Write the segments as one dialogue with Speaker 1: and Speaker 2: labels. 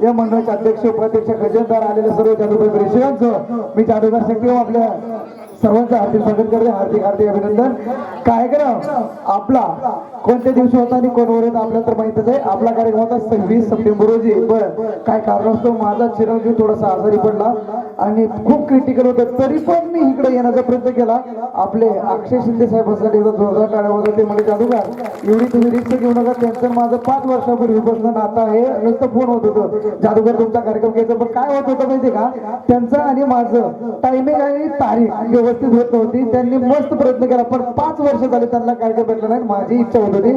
Speaker 1: या मंडळाचे अध्यक्ष उपाध्यक्ष खजिनदार आलेले सर्व जादूगार प्रेक्षकांचं मी जादूगार शक्ती आपल्या सर्वांचं हार्दिक स्वागत करते. हार्दिक हार्दिक अभिनंदन. कार्यक्रम आपला कोणत्या दिवशी होता आणि कोण वर आपल्याला तर माहितच आहे. आपला कार्यक्रम होता 26 सप्टेंबर रोजी. काय कारणास्तव माझा चिरंजीव थोडासा आजारी पडला आणि खूप क्रिटिकल होतं, तरी पण मी इकडे येण्याचा प्रयत्न केला. आपले अक्षय शिंदे साहेबांसाठी एकदा जोरदार टाळ्या वाजवते. म्हणजे जादूगार एवढी तुम्ही रिस्क घेऊ नका. त्यांचं माझं 5 वर्षापूर्वीपासून नातं आहे. नुसतं फोन होत होतं जादूगार तुमचा कार्यक्रम घ्यायचा, पण काय होत होतं माहिती का, त्यांचं आणि माझं टायमिंग आणि तारीख व्यवस्थित होत नव्हती. त्यांनी मस्त प्रयत्न केला पण 5 वर्ष झाले त्यांना कार्यक्रम भेटला नाही. माझी इच्छा होत होती.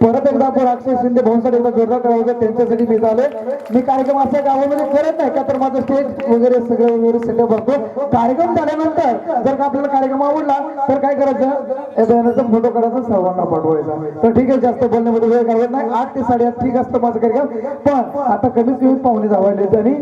Speaker 1: परत एकदा आपण अक्षय शिंदे भाऊंसाठी एकदा जोरदार करायचं, त्यांच्यासाठी मी झाले. मी कार्यक्रम असा गावामध्ये करत नाही का, तर माझं स्टेज वगैरे सगळं वगैरे सेटअप असतो. कार्यक्रम झाल्यानंतर जर का आपल्याला कार्यक्रम आवडला तर काय करायचं, फोटो काढायचा, सर्वांना पाठवायचा. तर ठीक आहे, जास्त बोलण्यामध्ये वेळ घालवत नाही. 8 ते 8:30 ठीक असतं माझं कार्यक्रम. पण आता कमीत कमी पाहुणे आवडले आणि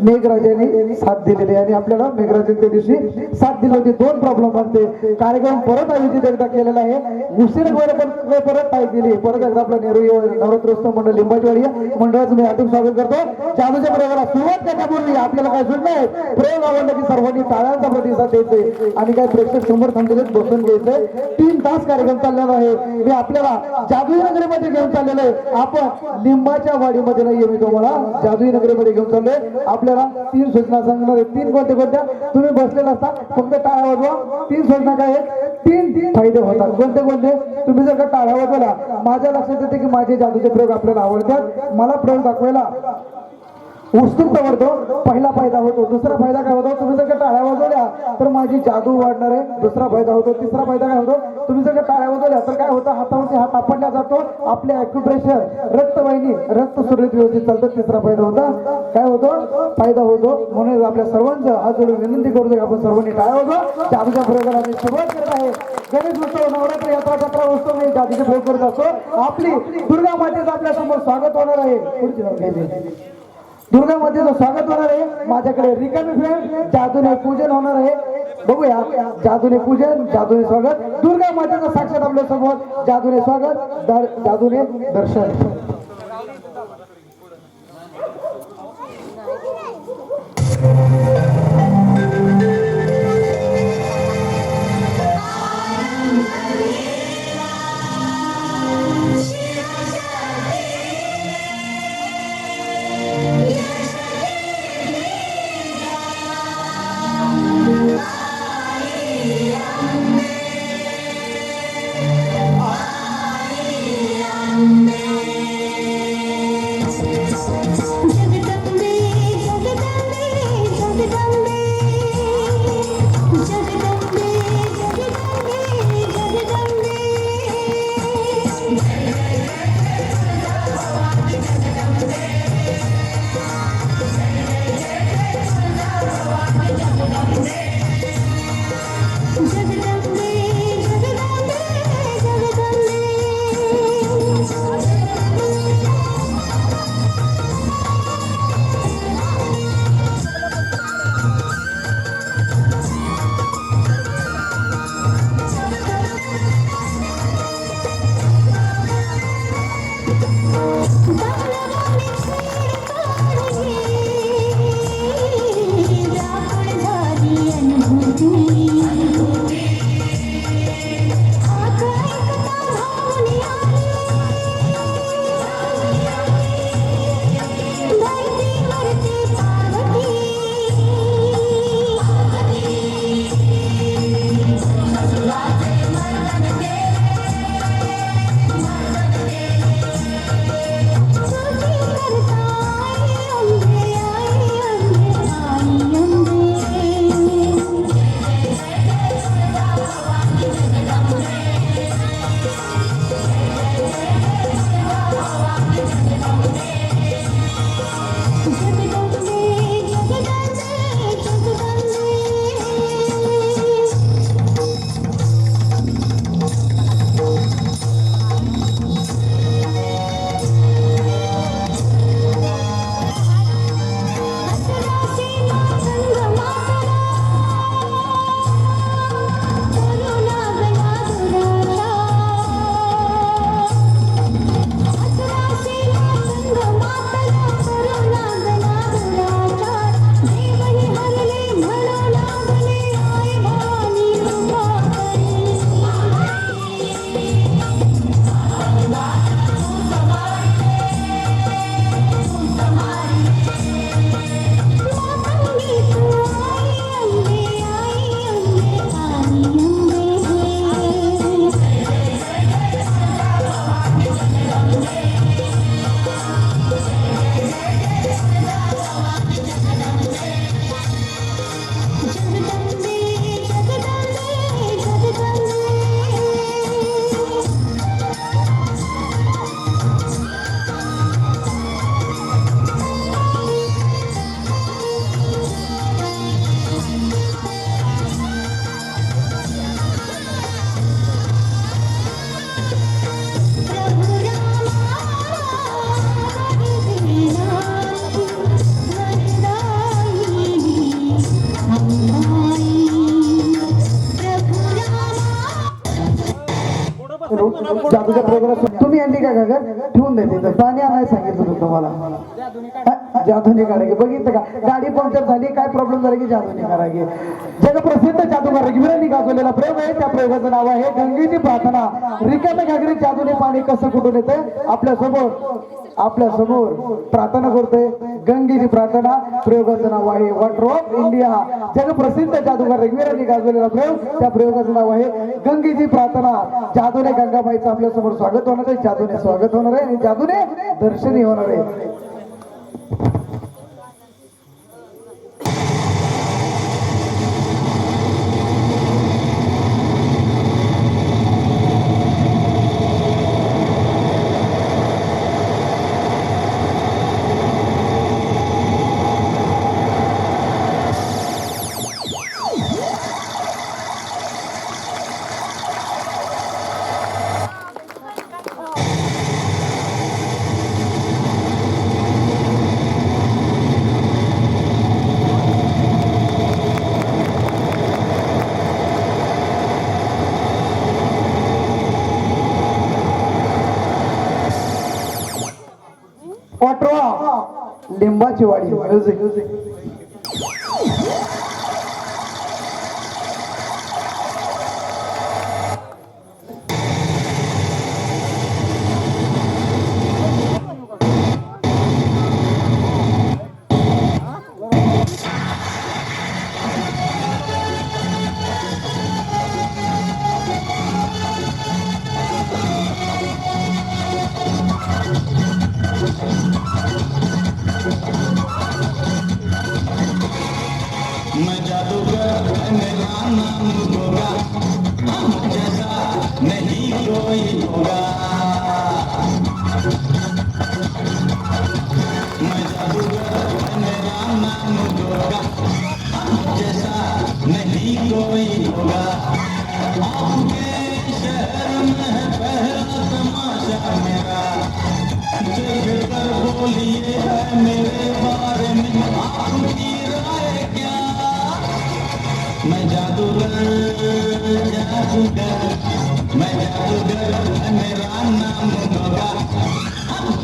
Speaker 1: मेघराजांनी साथ दिलेली आणि आपल्याला मेघराजांनी त्या दिवशी साथ दिली होती. 2 प्रॉब्लेम बनते. कार्यक्रम परत आयोजित एकदा केलेला आहे. उशीर पण परत तारीख दिली. परत एकदा आपला नवरात्रोत्सव मंडळ लिंबाचवाडी मंडळाचं मी हार्दिक स्वागत करतो. जादूच्या प्रयोगाला सुरुवात करण्यापूर्वी आपल्याला काय सुटलंय, प्रयोग आवडला की सर्वांनी टाळ्यांचा प्रतिसाद द्यायचे आणि काय प्रेक्षक समोर थांबलेले बसून घ्यायचंय. 3 तास कार्यक्रम चाललेला आहे. मी आपल्याला जादुई नगरीमध्ये घेऊन चाललेलो आहे. आपण लिंबाच्या वाडीमध्ये नाहीये, मी तुम्हाला जादुई नगरीमध्ये घेऊन चाललोय. आपल्याला 3 सूचना सांगणार आहे. 3 कोणत्या तुम्ही बसलेला असता फक्त टाळ्या वाजवा. 3 सूचना काय आहेत, 3 फायदे होतात. कोणते तुम्ही जर का टाळ्या वाजवल्या, माझ्या लक्षात येते की माझे जादूचे प्रयोग आपल्याला आवडतात. मला प्रयोग दाखवायला उत्सुकता वाढतो. पहिला फायदा होतो. दुसरा फायदा काय होतो, तुम्ही जर का टाळ्या वाजवल्या तर माझी जादू वाढणार आहे. दुसरा फायदा होतो. तिसरा फायदा काय होतो, तुम्ही जर का टाळ्या वाजवल्या तर काय होतं, हातावरती हात आपटला जातो. आपले ॲक्युप्रेशर रक्तवाहिनी रक्त सुरळीत व्यवस्थित चालतं. तिसरा फायदा होता काय होतो, फायदा होतो. म्हणून आपल्या सर्वांचं हात जोडून विनंती करू दे, आपण सर्वांनी टाळ्या वाजवा. जादूच्या प्रयोगाला आम्ही सुरुवात करत आहे. गणेश उत्सव, नवरात्र, यात्रा, जत्रा उत्सव मी जादूचे प्रयोग करत असतो. आपली दुर्गा मातेचं आपल्या समोर स्वागत होणार आहे. पुढची नाव घ्यायची. दुर्गा मातेचं स्वागत होणार आहे. माझ्याकडे रिकामी फ्रेम, जादूने पूजन होणार आहे. बघूया, जादूने पूजन, जादूने स्वागत. दुर्गा मातेचं साक्षात आपल्या समोर जादूने स्वागत, जादूने दर्शन.
Speaker 2: Amen.
Speaker 1: जादूच्या प्रयोगाला तुम्ही आणली का घर ठेवून देते तर पाणी आणायला सांगितलं होतं तुम्हाला जादूने काढागे बघितलं का गाडी पंक्चर झाली काय प्रॉब्लेम झाला की जादूने काढागे जगप्रसिद्ध जादूगार रघुवीरांनी गाजवलेला प्रयोग आहे त्या प्रयोगाचं नाव आहे गंगेची प्रार्थना रिकाम्या घागरीत जादूने पाणी कसं कुठून येतं आपल्या समोर प्रार्थना करतोय गंगेची प्रार्थना प्रयोगाचं नाव आहे वॉटर ऑफ इंडिया जगप्रसिद्ध जादूगार रघुवीरांनी गाजवलेला प्रयोग त्या प्रयोगाचं नाव आहे गंगेची प्रार्थना जादूने गंगाबाईचं आपल्या समोर स्वागत होणार आहे जादूने स्वागत होणार आहे आणि जादूने दर्शनी होणार आहे लिंबाची वाडी म्युझिक
Speaker 2: मैं जादूगर मेरा नाम होगा जैसा नहीं कोई होगा मैं जादूगर मेरा नाम होगा जैसा नहीं कोई होगा आपके शहर में है पहला तमाशा मेरा चल कर बोलिए है मेरे बारे में आपकी राय क्या मैं जादूगर मेरा नाम होगा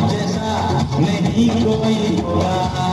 Speaker 2: जैसा नहीं कोई होगा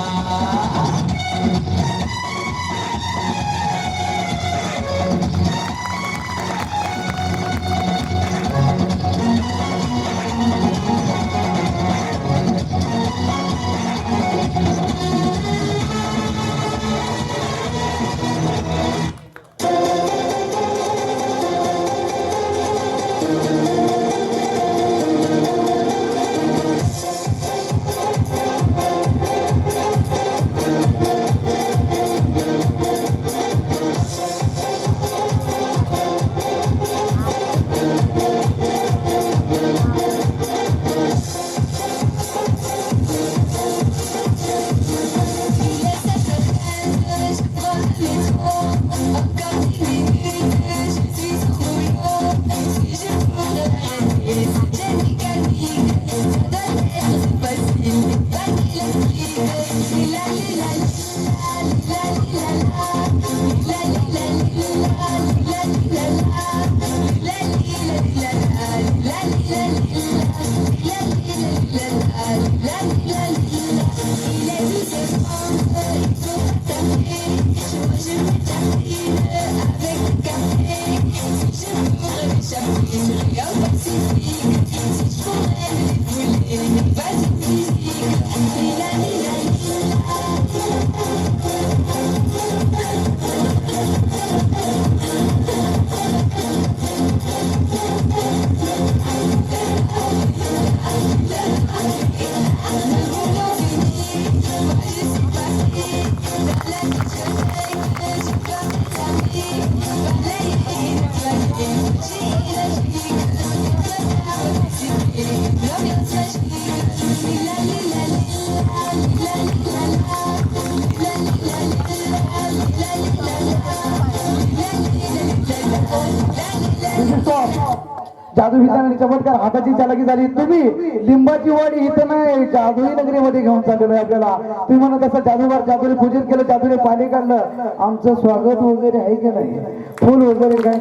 Speaker 1: जादू विज्ञानाने चमत्कार हाताची चालकी झाली. तुम्ही लिंबाची वाडी इथं नाही जादुई नगरीमध्ये घेऊन चाललेलो आहे आपल्याला. तुम्ही म्हणत असं जादूगार जादूने पूजन केलं जादूने पाणी काढलं आमचं स्वागत वगैरे आहे की नाही फुल वगैरे काय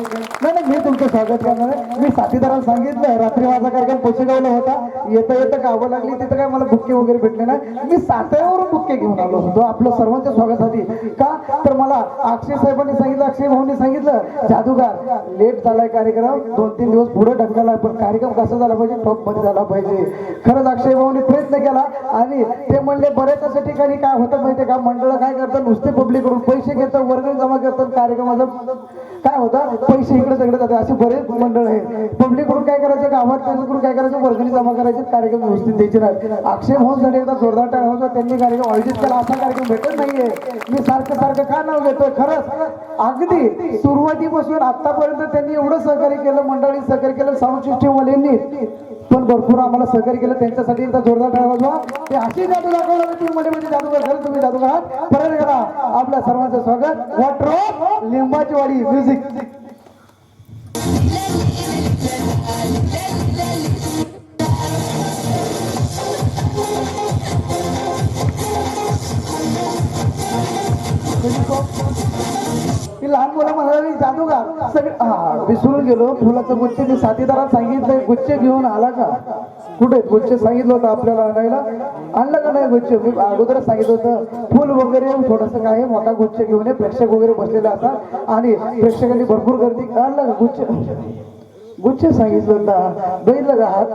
Speaker 1: नाही मी तुमचं स्वागत करणार आहे. मी साथीदाराला सांगितलं रात्री माझा कार्यक्रम पुसेगावला होता येता येता गावं लागली तिथं काय मला बुक्के वगैरे भेटले नाही. मी साताऱ्यावरून बुक्के घेऊन आलो होतो आपलं सर्वांच्या स्वागतासाठी. का तर मला अक्षय साहेबांनी सांगितलं अक्षय भाऊंनी सांगितलं जादूगार लेट झालाय कार्यक्रम 2-3 दिवस पुढे ढकलला पण कार्यक्रम कसा झाला पाहिजे टॉप मध्ये झाला पाहिजे. खरंच अक्षय भाऊंनी प्रयत्न केला आणि ते म्हणले बरेच अशा ठिकाणी काय होतं माहितीये का मंडळ काय करतात नुसते पब्लिक कडून पैसे घेतात वर्गणी जमा करतात कार्यक्रमाचं काय होतं पैसे इकडे तिकडे जातात असे बरेच मंडळ आहे. पब्लिक कडून काय करायचं गावात त्यांच्याकडून काय करायचं वर्गणी जमा करायचे कार्यक्रम नुसते द्यायचे नाही. अक्षय भाऊंसाठी एकदा जोरदार टाळ्या होता त्यांनी कार्यक्रम आयोजित केला असा कार्यक्रम भेटत नाहीये. मी सारखं सारखं का नाव घेतोय खरंच अगदी सुरुवातीपासून आतापर्यंत त्यांनी एवढं सहकार्य केलं मंडळी सहकार्य केलं साऊंड सिस्टीम वाल्यांनी पण भरपूर आम्हाला सहकार्य केलं त्यांच्यासाठी एकदा जोरदार टाळ्या वाजवा. ते अशी जादू दाखवलं तुम्ही म्हणजे जादूगार खरं तुम्ही जादूगार आहात. परत एकदा आपल्या सर्वांचं स्वागत वॉटर लिंबाची वाडी म्युझिक. लहान मुलं म्हणाली जादूगार सगळे विसरून गेलो फुलाचं गुच्छ मी साथीदाराला सांगितलं गुच्छ घेऊन आला का कुठे गुच्छ सांगितलं होतं आपल्याला आणायला आणलं का नाही गुच्छ मी अगोदरच सांगितलं होतं फुल वगैरे थोडंसं काय मोठा गुच्छ घेऊन ये प्रेक्षक वगैरे बसलेले असतात आणि प्रेक्षकांनी भरपूर गर्दी आणलं का गुच्छ सांगितलं होता बघितलं का हात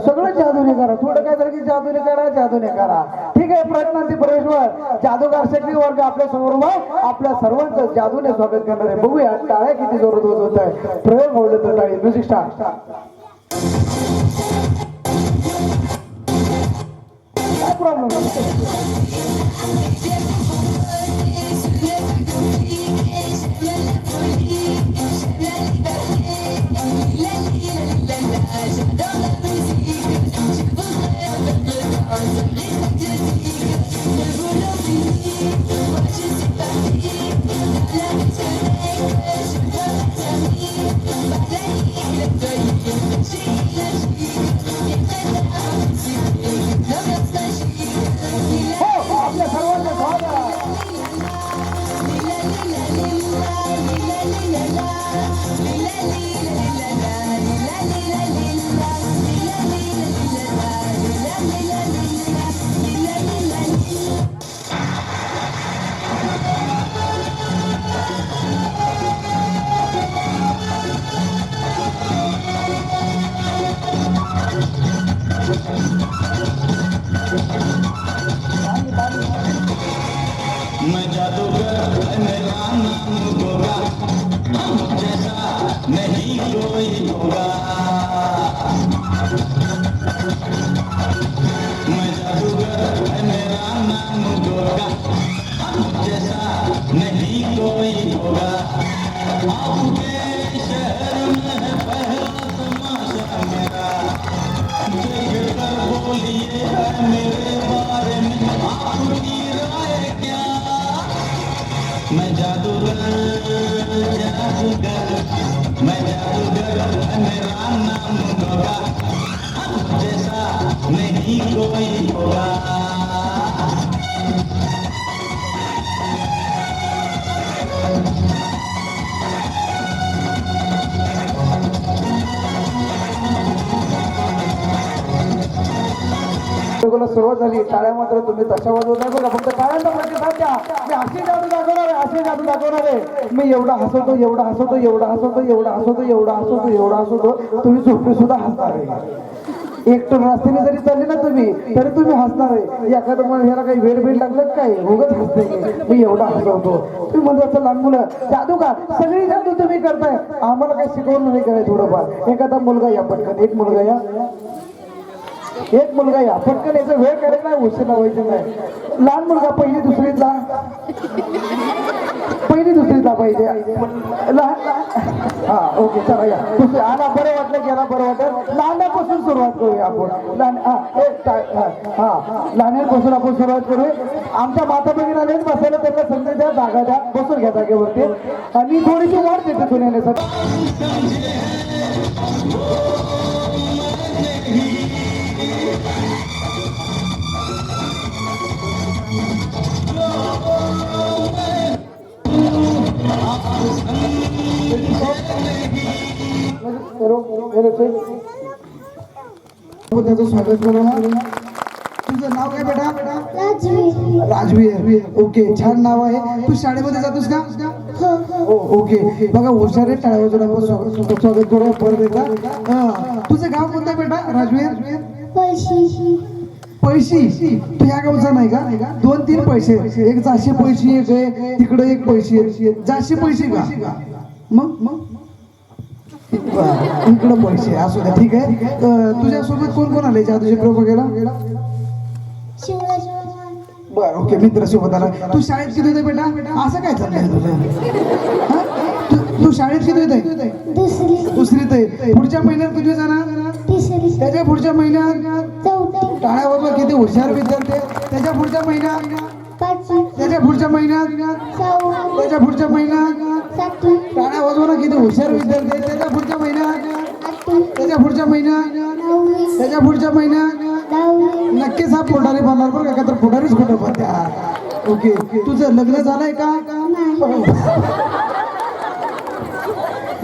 Speaker 1: सगळं जादूने करा थोडं काय झालं की जादूने करा ठीक आहे प्रयत्नांती परमेश्वर जादूगार शक्ती वर्ग आपल्या समोर आपल्या सर्वांचं जादूने स्वागत करणार आहे. बघूया टाळ्या किती जोरात होत आहे प्रयोग आवडलं तर टाळी म्युझिक स्टार्ट. काय प्रॉब्लेम आपल्या सर्वांचं स्वागत.
Speaker 2: मैं जादूगर मेरा नाम होगा जैसा नहीं कोई होगा. मैं जादूगर मेरा नाम होगा जैसा नहीं कोई होगा. आपके शहर में पहला तमाशा मेरा देखकर बोलिए मेरे बारे में आपकी राय क्या. मैं जादूगर मैं जादूगर मेरा नाम होगा जैसा नहीं कोई होगा.
Speaker 1: सुरुवात झाली टाळ्या मात्र तुम्ही तशा वाजवत नाही बघा फक्त टाळ्यांचा प्रतिसाद द्या. मी अशी जादू दाखवणार आहे अशी जादू दाखवणार आहे. मी एवढा हसवतो तुम्ही झोपे सुद्धा हसणार आहे. एकटं रस्त्याने जरी चालले ना तुम्ही तरी तुम्ही हसणार आहे. एखादं मग ह्याला काही वेळ लागलं काय उगत हसते मी एवढा हसवतो. तुम्ही म्हणजे असं लहान मुलं जादू का सगळी जादू तुम्ही करताय आम्हाला काही शिकवलं नाही करायचं थोडंफार. एखादा मुलगा या पटकन एक मुलगा या पटकन याचा वेळ करायचा नाही उशीर लावायचं नाही. लहान मुलगा पहिली दुसरीतला पाहिजे हा ओके चला या दुसरी आला बरं वाटलं गेला बरं वाटत लहानापासून सुरुवात करूया आपण. लहानापासून आपण सुरुवात करूया. आमच्या माता भगिनी आले बसायला त्यांना संधी द्या जागा द्या बसून घ्या जागेवरती आणि थोडीशी वाढ देते सुनेण्यासाठी. त्याचं स्वागत करूया. तुझं नाव काय बेटा?
Speaker 3: राजवीर.
Speaker 1: राजवीर. ओके, छान नाव आहे. तू शाळेमध्ये जातोस का? हो. ओके, बघा हुशार आहे. टाळ्या वाजवून आपण स्वागत करूया परत एकदा. तुझं गाव कोणतं आहे बेटा? राजवीर. पैशी. तू ह्या गावचा नाही का? 2-3 पैसे, एक जाशी पैशी, एक आहे तिकडे, एक पैसे. जाशी पैसे का? मग इकडे पैसे असू द्या. ठीक आहे. तुझ्यासोबत कोण कोण आले जादूचे प्रयोग बघायला? बरं, ओके, मित्र सोबत आला. तू शाळेत किती होते बेटा? असं काय चाललंय तुझं? हा? तू शाळेत किती होते? दुसरीत आहे. पुढच्या महिन्यात किती जाणार? त्याच्या पुढच्या महिन्यात? टाळ्या बाबा, किती हुशार विद्यार्थी. त्याच्या पुढच्या महिन्यात? त्याच्या पुढच्या महिन्यात? त्याच्या पुढच्या महिन्यात? टाळ्या वाजवा ना, किती हुशार विद्यार्थी. त्याच्या पुढच्या महिन्यात? त्याच्या पुढच्या महिन्यात? त्याच्या पुढच्या महिन्यात? नक्कीच हा पोटारी बनणार बरं का तर पोटारीच खोटं बनत्या. ओके, तुझं लग्न झालंय का?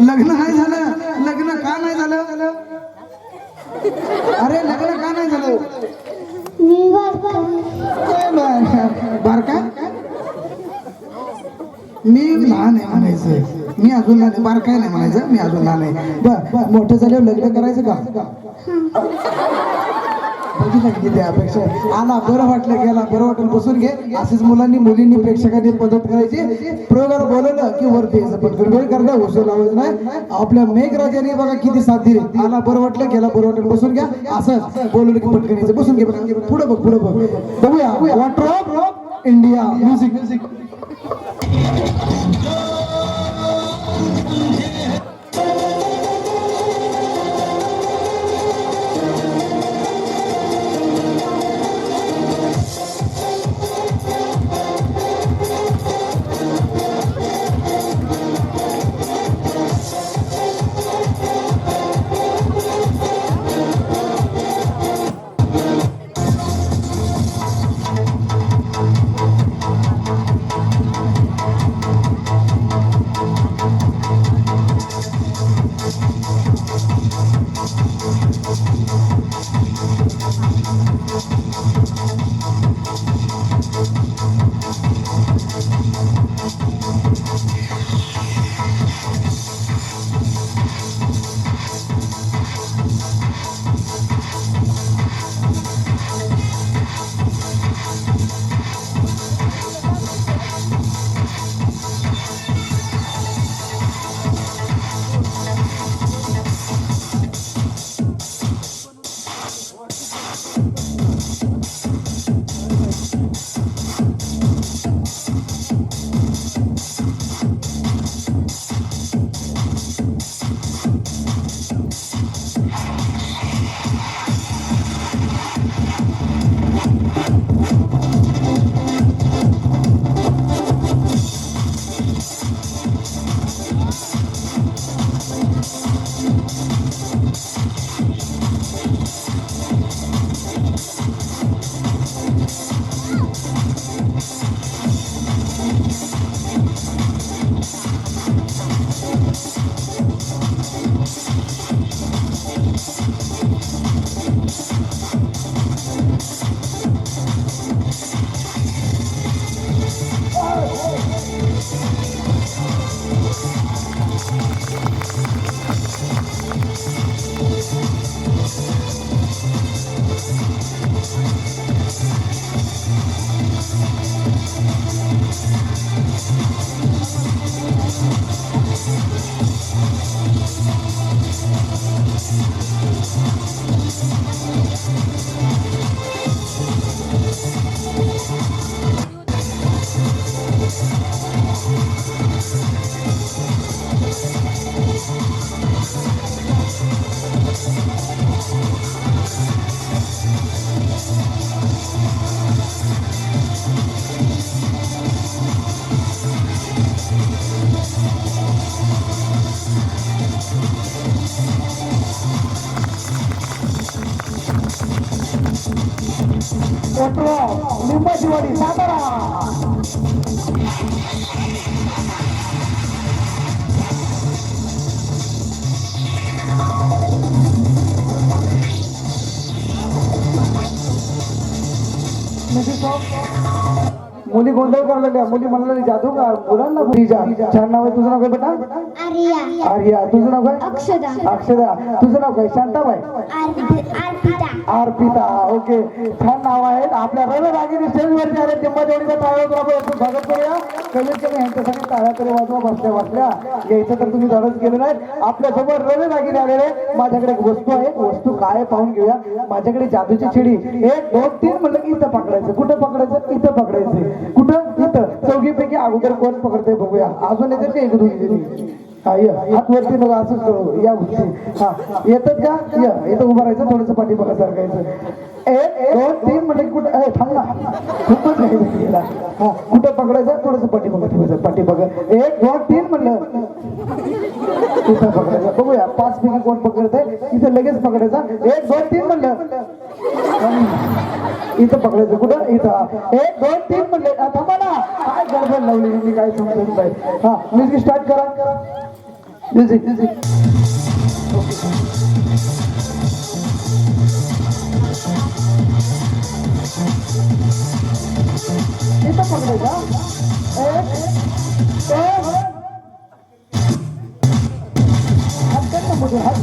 Speaker 1: लग्न नाही झालं. लग्न का नाही झालं? अरे लग्न का नाही झालं? बारका? मी लहान आहे म्हणायचं. मी अजून लहान आहे. बारकाय नाही म्हणायचं. मी अजून लहान आहे. बर, मोठं झाल्यावर लग्न करायचं का? बघितलं किती अपेक्षा. आला, बरं वाटलं, गेला, बरं वाटलं, बसून घे. असेच मुलांनी मुलींनी प्रेक्षकांनी मदत करायची. प्रयोगाला बोलवलं की वरती यायचं. पटकन वेळ करता हुसूर लावायचं नाही. आपल्या मेघराजाने बघा किती साथ दिली. आला, बरं वाटलं, गेला, बरं वाटलं, बसून घ्या. असं बोलवलं की पटकन यायचं. बसून घे. पुढे बघ, पुढे बघ. बघूया water of India music. Kotrao Limbachiwadi Satara. मुली गोंधळ करायला लागल्या. मुली म्हणाल्या जादूगार मुलांना मुलीजा. छान नाव आहे. तुझं नाव काय बेटा?
Speaker 3: आर्या,
Speaker 1: आर्या. तुझं नाव काय?
Speaker 3: अक्षदा,
Speaker 1: अक्षदा. तुझं नाव काय? शांताबाई.
Speaker 3: अर्पिता.
Speaker 1: अर्पिता. ओके, छान नाव आहेत. आपल्या रणरागिणी स्टेजवरती आले. टिंबाजोडीचा टाळ्यावर आपण याचं स्वागत करूया. कमीत कमी यांच्यासाठी टाळ्या तरी वाजवा. बसल्या बसल्या यायचं तर तुम्ही धडच केलं नाही. आपल्यासमोर रणरागिणी आलेले. माझ्याकडे एक वस्तू आहे. वस्तू काय पाहून घेऊया. माझ्याकडे जादूची छिडी 1 2 3 म्हणलं की इथं पकडायचं. कुठं पकडायचं? इथं पकडायचं. कुठं? इथं. चौघीपैकी अगोदर कोण पकडतंय बघूया. अजून येते का? एक दोघी हा ये हात वरती नका असंच करू. या गोष्टी हा येतात का? या इथं उभं राहायचं. थोडंसं पाठी बघा सारखायचं. 1 2 3 म्हणजे कुठं थांब ना. खूपच नाही. हा कुठं पकडायचं? थोडंसं पाठी बघा. ठेवायचं पाठी बघा. 1 2 3 म्हणलं इथं पकडायचं. बघूया 5 पैकी कोण पकडतंय. इथं लगेच पकडायचा. 1 2 3 म्हणलं इथं पकडायचं. कुठं? इथं. 1 2 3 म्हणले. थांबा ना. काय गडबड लावली मी काय समजत नाही. हा म्युझिक स्टार्ट करा. Music music. इथं पकडायचा. हात मध्ये हात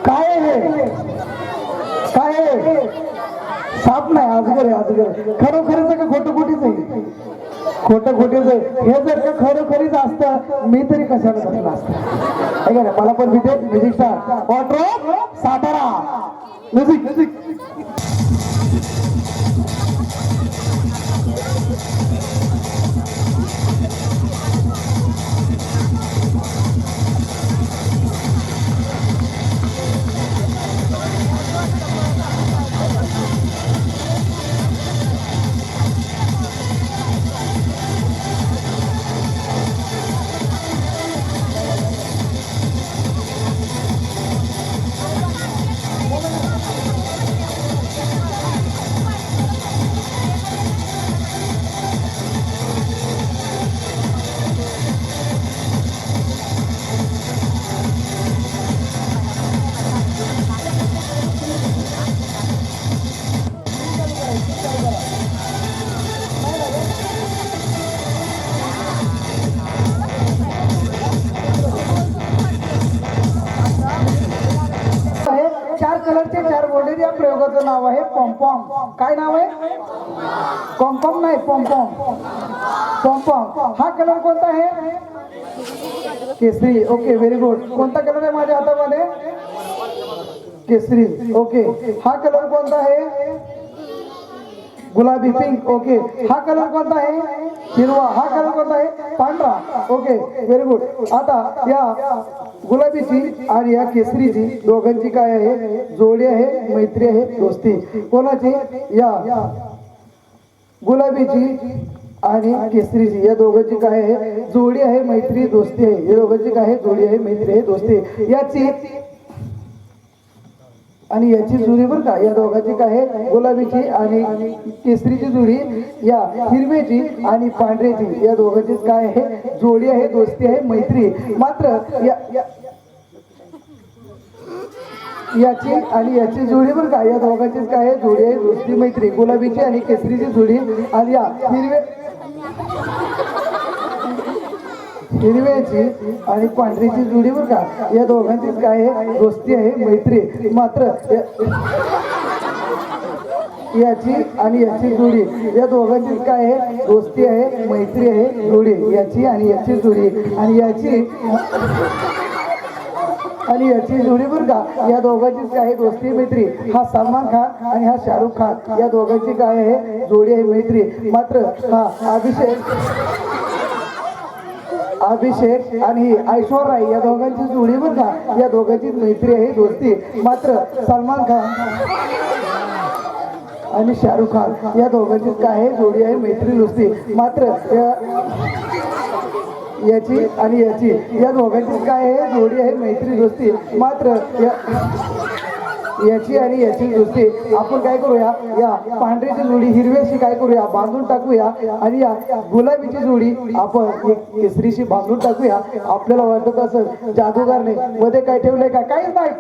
Speaker 1: काय आहे? काय आहे? साप नाही. अजगर आहे. अजगर. खरोखरीच का खोटं खोटीच आहे? खोटं खोटीच आहे. हे जर का खरोखरीच असतं मी तरी कशाला बसलं असतं. आहे का नाही? मला पण भीते. Music start. Kotrao Satara. Music music. कलरचे 4 बोर्ड. या प्रयोगाचं नाव आहे पॉम्पॉम. काय नाव आहे? कॉम्पॉम नाही, पॉम्पॉम. पॉम्पॉम. हा कलर कोणता आहे? केसरी. Okay, very good. कोणता कलर आहे माझ्या हातामध्ये? केसरी. ओके. हा कलर कोणता आहे? गुलाबी, पिंक. ओके. हा कलर कोणता आहे? हिरवा. हा कलर कोणता आहे? पांढरा. Okay, very good. आता या गुलाबीची आणि या केसरीची दोघांची काय आहे? जोडी आहे, मैत्री आहे, दोस्ती. कोणाची? या गुलाबीची आणि केसरीची या दोघांची काय आहे? जोडी आहे, मैत्री, दोस्ती आहे. या दोघांची काय आहे? जोडी आहे, मैत्री आहे, दोस्ती. याची आणि याची जोडी बरं का. या दोघांची काय आहे? गुलाबीची आणि केसरीची जोडी. या हिरव्याची आणि पांढऱ्याची या दोघांचीच काय आहे? जोडी आहे, दोस्ती आहे, मैत्री. मात्र याची आणि याची जोडी बरं का. या दोघांचीच काय आहे? जोडी आहे, दोस्ती, मैत्री. गुलाबीची आणि केसरीची जोडी आणि या हिरव्याची आणि पांढरीची जोडी बरं का. या दोघांचीच काय आहे? दोस्ती आहे, मैत्री. मात्र याची आणि याची जोडी या दोघांचीच काय आहे? दोस्ती आहे, मैत्री आहे, जोडी. याची आणि याची जोडी आणि याची जोडी बरं का. या दोघांचीच काय आहे? दोस्ती, मैत्री. हा सलमान खान आणि हा शाहरुख खान या दोघांची काय आहे? जोडी आहे, मैत्री. मात्र हा अभिषेक आणि ऐश्वर्या राय या दोघांची जोडी बरं का. या दोघांची मैत्री आहे, दोस्ती. मात्र सलमान खान आणि शाहरुख खान या दोघांची काय जोडी आहे मैत्री नुसती. मात्र याची आणि याची या दोघांची काय आहे जोडी आहे मैत्री दोस्ती. मात्र याची आणि याची दोस्ती आपण काय करूया, या पांढरीची जोडी हिरव्याशी काय करूया बांधून टाकूया आणि या गुलाबीची जोडी आपण एक केसरीशी बांधून टाकूया. आपल्याला वाटत असं जादूगारने मध्ये काय ठेवलंय का, काहीच नाही.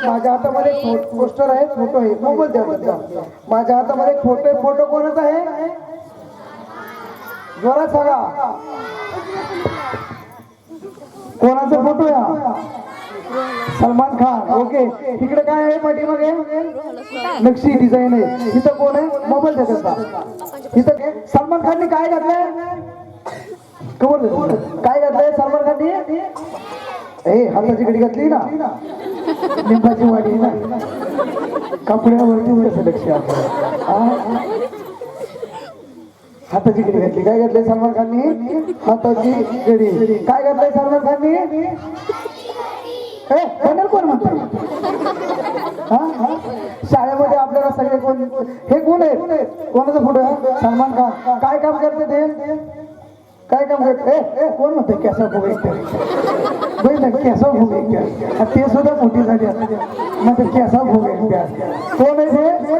Speaker 1: माझ्या हातामध्ये पोस्टर आहे, फोटो आहे, मोबाईल द्या तुमचा. माझ्या हातामध्ये फोटो आहे. फोटो कोणाचा आहे जोरात सांगा, कोणाचा फोटो आहे? सलमान खान. ओके, तिकडे काय आहे पाठीमागे नक्षी डिझाईन आहे. इथं कोण आहे, मोबाईल द्या त्यांचा. इथं सलमान खानने काय घातलंय, खबर काय घातलंय सलमान खानने? हाताची घडी घातली ना, लिंबाची वाडी ना, कपड्यावरती कसं लक्ष आपलं. हाताची घडी घातली. काय घातलंय सलमान खानने? हाताची घडी. काय घातलंय सलमान खानने? बनेल कोण म्हणतो? शाळेमध्ये आपल्याला सगळे कोण, हे कोण आहे, कोणाचा फोटो आहे? सलमान खान. काय काम करते ते, काय काम करते? कोण म्हणते कॅसा फुगे कॅसा फुगे, ते सुद्धा मोठी झाली म्हणते कॅसा फुगे. कोण आहे ते,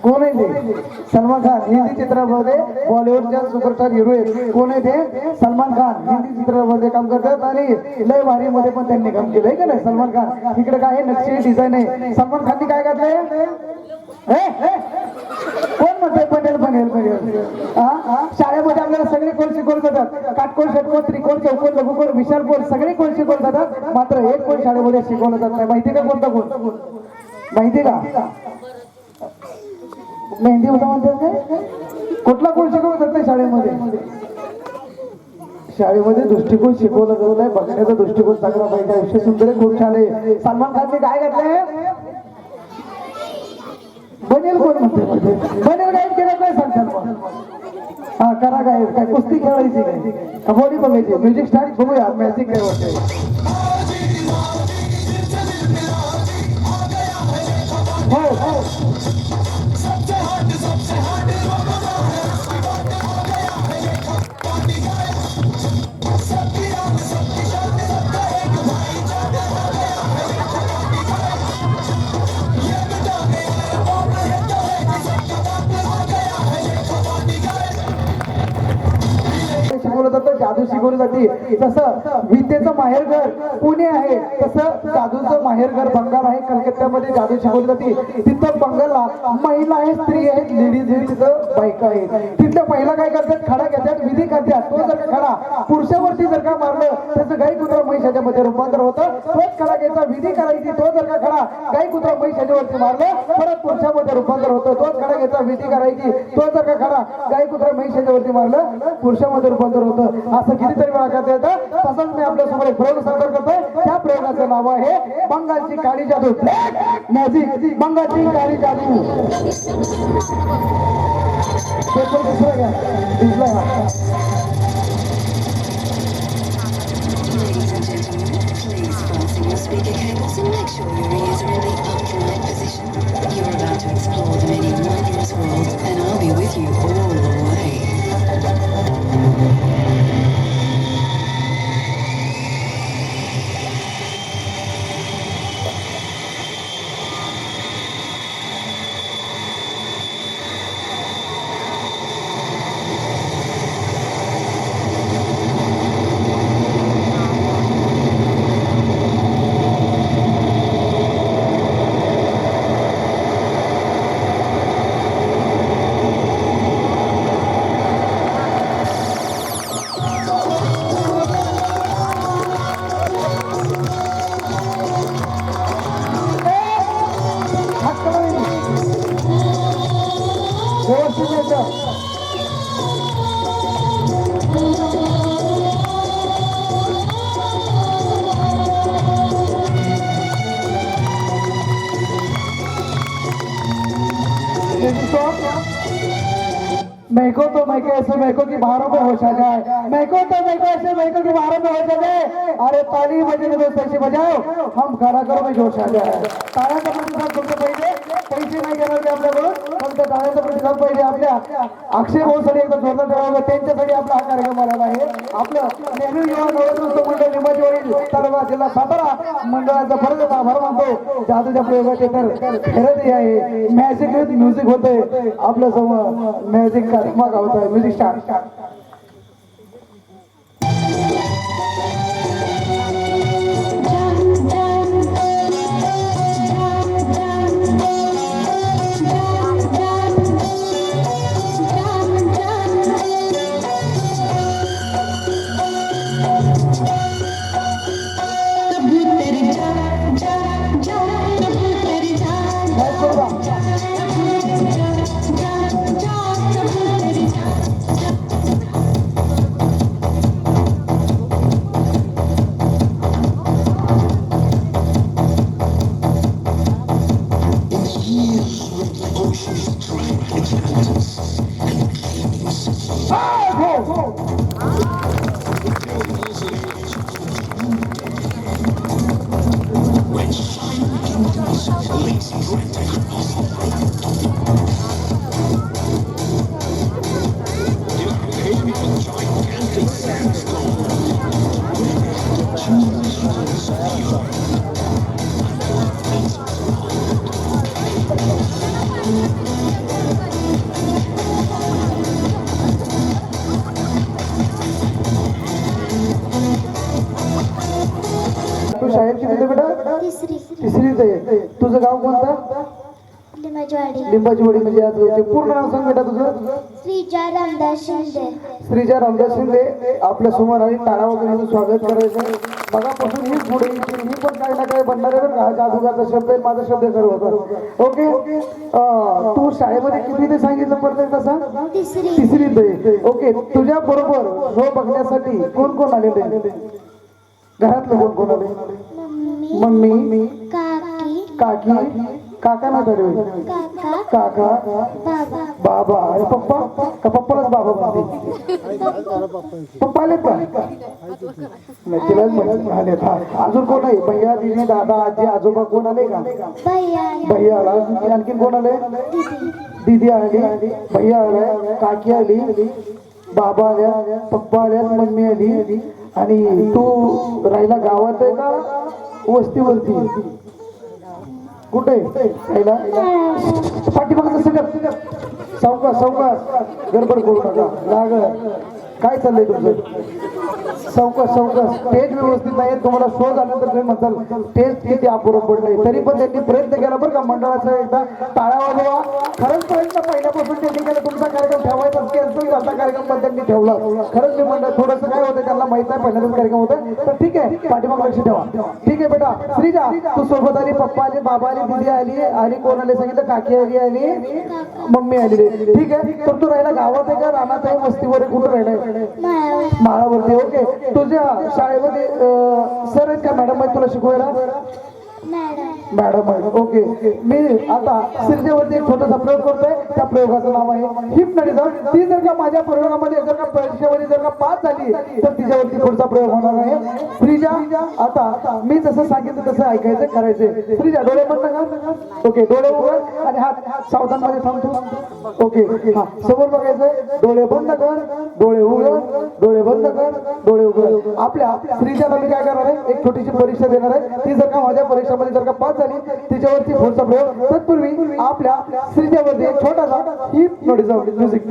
Speaker 1: कोण आहे ते? सलमान खान. हिंदी चित्रपटामध्ये बॉलिवूडच्या सुपरस्टार हिरो आहेत. कोण आहे ते? सलमान खान. हिंदी चित्रपटामध्ये काम करतात आणि लय भारी मध्ये पण त्यांनी काम केलंय का नाही सलमान खान. इकडे काय नक्षी डिझाईन आहे. सलमान खानने काय घातलंय? कोण म्हणतोय पटेल बनेल बनेल? शाळेमध्ये आपल्याला सगळे कोण शिकवले जातात, काटकोण षटकोण त्रिकोण चौकोन लघुकोण विशालकोण सगळे कोण शिकवले जातात. मात्र एक कोण शाळेमध्ये शिकवलं जात नाही. माहिती का कोणता कोण? माहिती का? मेहंदी होता म्हणतात काय? कुठला कोण शिकवलं जात नाही शाळेमध्ये? शाळेमध्ये दृष्टिकोन शिकवला जात नाही. बघण्याचा दृष्टिकोन चांगला पाहिजे. आयुष्य सुंदर खूप छान आहे. सलमान खानने काय घातलंय? बनेल कोण म्हणते? बनेल गायब केलं काय सांगतात? हा करा गायब. काय कुस्ती खेळायची काय, कबड्डी बघायची? म्युझिक स्टार्ट बघूया. मॅजिक काय वाटतंय? हो शिकवलं जातं, जादू शिकवली जाते. तसं विद्येचं माहेरघर पुणे आहे, तसं जादूचं माहेरघर बंगाल आहे. कलकत्त्यामध्ये जादू शिकवली जाते. तिथं बंगालला महिला आहेत, स्त्री आहेत, लेडीज आहेत. तिथं बायका आहेत. तिथल्या पहिला काय करतात, खडा घेतात, विधी करतात. तो जर का खडा पुरुषावरती जर का मारलं त्याचं गाई कुत्रा महिषाच्या मध्ये रूपांतर होतं. तोच खडा घ्यायचा, विधी करायची. तो जर का खडा गाई कुत्रा महिषाच्या वरती मारलं परत पुरुषामध्ये रूपांतर होतं. तोच खडा घ्यायचा, विधी करायची. तो जर का खडा गाई कुत्रा महिषाच्या वरती मारलं पुरुषामध्ये रूपांतर होतं. असं कितीतरी वेळा करता येतं. तसंच मी आपल्यासमोर एक प्रयोग सादर करतोय. त्या प्रयोगाचं नाव आहे बंगालची काळी जादू. मॅजिक, बंगालची काळी जादू. पेपर दुसरा घ्या, दिसला का?
Speaker 4: Ladies and gentlemen, please fasten your speaker cables and make sure your ears are in the upright position. You're about to explore the many wondrous world, and I'll be with you all the way.
Speaker 1: व्यवस्थित येतं. मैको तो मैको ऐसे मैको की बाहरों में होशा जाए, मैको तो मैको ऐसे मैको की बाहरों में होशा जाए. अरे ताली बजाने दोस्त ऐसे बजाओ, हम गाणं करू में जोश आ जाए. टाळ्याचा प्रतिसाद तुमचे पहिले पैसे नाही घेणार की आपल्याकडून, फक्त टाळ्याचा प्रतिसाद पहिले आपल्या अक्षय भाऊसाठी एकदा जोरदार ठेवावं. त्यांच्यासाठी आपला हा कार्यक्रम आलेला आहे. आपलं नेहरू युवा नवरत्न मंडळ लिंबाचीवरील तालुका जिल्हा सातारा मंडळाचा परत आभार मानतो. जादूच्या प्रयोगाचे तर खरंच हे आहे. मॅजिक विथ म्युझिक होतंय आपल्या समोर. मॅजिक कार्यक्रम होतोय. Music start. तू शाळेत किती बेटा? तिसरीत आहे. तुझं गाव कोणतं? लिंबाचीवाडी. म्हणजे आज पूर्ण नाव सांग बेटा तुझं.
Speaker 3: श्रीजा रामदास शिंदे.
Speaker 1: श्रीजा रामदास शिंदे आपल्या समोर आणि टाळा वगैरे स्वागत करायचं. मगापासून ही पुढे ही पण काय ना काय बनणार आहे बरं का. जादूगारचा शब्द आहे, माझा शब्द सर्व होता. ओके. तू शाळेमध्ये किती ते सांगितलं परत तसा? तिसरीत आहे. ओके. तुझ्या बरोबर शो बघण्यासाठी कोण कोण आलेले? घरातलं कोण कोण आले? मम्मी, काकी, काका ना तरी काका, बाबा आणि पप्पा का पप्पालाच बाबा म्हणते? पप्पा आले का? नाही तिलाच म्हणाले. अजून कोण आहे? भैया, दिदी, दादा, आजी, आजोबा कोण आले का? भैया आला. आणखीन कोण आले? दीदी आली, भैया आलाय, काकी आली, बाबा आल्या, पप्पा आल्या, मम्मी आली. आणि तू राहिला गावात आहे का वस्तीवरती? कुठे राहिला? पाठीमागचं सगळं सावकाश सावकाश, गडबड करू नका. लाग काय चाललंय तुमचं? चौकस स्टेज व्यवस्थित नाही तुम्हाला शो झाल्यानंतर तुम्ही म्हणताल टेस्ट किती अपुरं पडलंय तरी पण त्यांनी प्रयत्न केला बरं का मंडळाचा एकदा टाळ्या वाजवा खरंच प्रयत्न पहिल्यापासून त्यांनी केला तुमचा कार्यक्रम ठेवायचा कॅन्सल झाला कार्यक्रम पण त्यांनी ठेवला खरंच मी म्हणलं थोडंसं काय होतं त्यांना माहित नाही पहिल्यांदाच कार्यक्रम होतं तर ठीक आहे पाठीमाग लक्ष ठेवा ठीक आहे बेटा श्रीजा तू सोबत आली पप्पा आली बाबा आली दीदी आली आणि कोण आले सांगितलं काकी आली आणि मम्मी आली ठीक आहे तर तू राहिला गावात आहे का रानात आहे वस्तीवर आहे कुठं राहिलाय माळावरती ओके तुझ्या शाळेमध्ये सर आहेत का मॅडम आहेत तुला शिकवायला मॅडम आहे ओके मी आता सिरजेवरती एक छोटासा प्रयोग करतोय त्या प्रयोगाचं नाव आहे हिप्नोटिझम ती जर का माझ्या प्रयोगामध्ये जर का परीक्षेमध्ये जर का पास झाली तर तिच्यावरती पुढचा प्रयोग होणार आहे श्रीजा आता मी जसं सांगितलं तसं ऐकायचं करायचं श्रीजा डोळे बंद कर ओके डोळे उघड आणि हात सावधान मध्ये थांबतो ओके हा समोर बघायचं डोळे बंद कर डोळे उघड डोळे बंद कर डोळे उघड आपल्या श्रीजाला मी काय करणार आहे एक छोटीशी परीक्षा देणार आहे ती जर का माझ्या परीक्षेमध्ये जर का पास झाली तिच्यावरती पुढचा प्रयोग तत्पूर्वी आपल्या श्रीजावरती एक छोटासा hypnotism music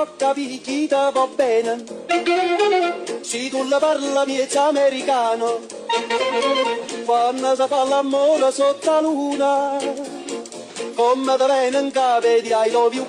Speaker 5: può capire chi ti va bene. Se tu la parla miezza americano, quando si fa l'amore sotto la luna, come te viene in capo di I love you.